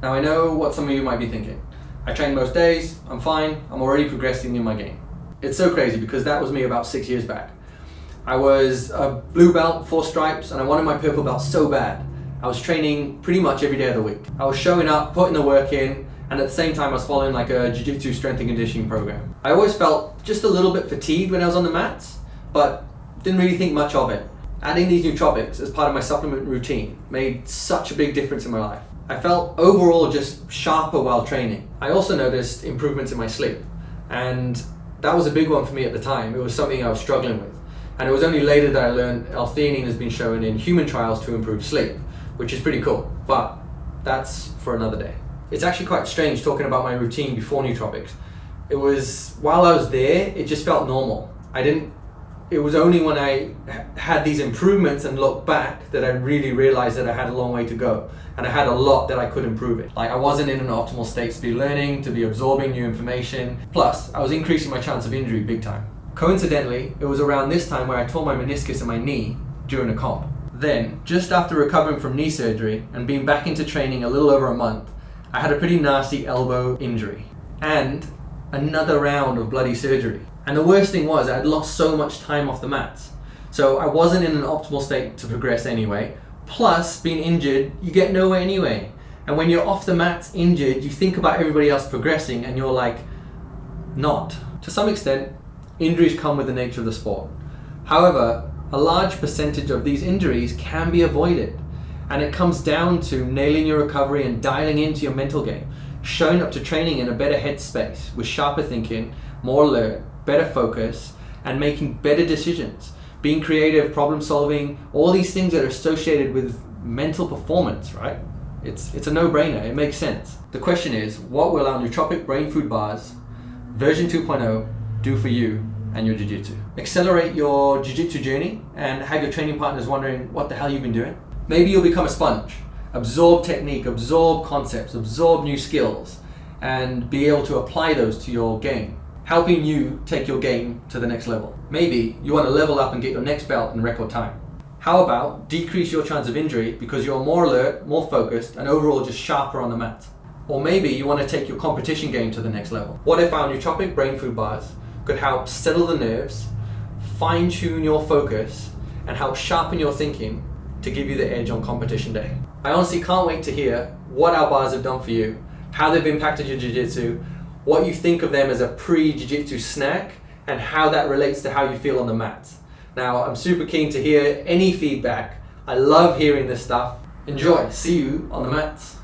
Now I know what some of you might be thinking. I train most days, I'm fine, I'm already progressing in my game. It's so crazy because that was me about 6 years back. I was a blue belt, 4 stripes, and I wanted my purple belt so bad. I was training pretty much every day of the week. I was showing up, putting the work in, and at the same time I was following like a Jiu-Jitsu strength and conditioning program. I always felt just a little bit fatigued when I was on the mats, but didn't really think much of it. Adding these nootropics as part of my supplement routine made such a big difference in my life. I felt overall just sharper while training. I also noticed improvements in my sleep, and that was a big one for me at the time. It was something I was struggling with. And it was only later that I learned L-theanine has been shown in human trials to improve sleep, which is pretty cool, but that's for another day. It's actually quite strange talking about my routine before nootropics. It was, while I was there, it just felt normal. It was only when I had these improvements and looked back that I really realized that I had a long way to go. And I had a lot that I could improve it. Like I wasn't in an optimal state to be learning, to be absorbing new information. Plus, I was increasing my chance of injury big time. Coincidentally, it was around this time where I tore my meniscus in my knee during a comp. Then, just after recovering from knee surgery and being back into training a little over a month, I had a pretty nasty elbow injury and another round of bloody surgery. And the worst thing was I had lost so much time off the mats. So I wasn't in an optimal state to progress anyway. Plus, being injured, you get nowhere anyway. And when you're off the mats injured, you think about everybody else progressing and you're like, not. To some extent, injuries come with the nature of the sport. However, a large percentage of these injuries can be avoided. And it comes down to nailing your recovery and dialing into your mental game, showing up to training in a better headspace with sharper thinking, more alert, better focus, and making better decisions. Being creative, problem solving, all these things that are associated with mental performance, right? It's a no-brainer, it makes sense. The question is, what will our nootropic brain food bars version 2.0 do for you and your jiu-jitsu? Accelerate your jiu-jitsu journey and have your training partners wondering what the hell you've been doing? Maybe you'll become a sponge, absorb technique, absorb concepts, absorb new skills, and be able to apply those to your game, helping you take your game to the next level. Maybe you want to level up and get your next belt in record time. How about decrease your chance of injury because you're more alert, more focused, and overall just sharper on the mat? Or maybe you want to take your competition game to the next level. What if our nootropic brain food bars could help settle the nerves, fine-tune your focus, and help sharpen your thinking to give you the edge on competition day? I honestly can't wait to hear what our bars have done for you, how they've impacted your jiu-jitsu, what you think of them as a pre-jiu-jitsu snack, and how that relates to how you feel on the mat. Now, I'm super keen to hear any feedback. I love hearing this stuff. Enjoy. See you on the mats.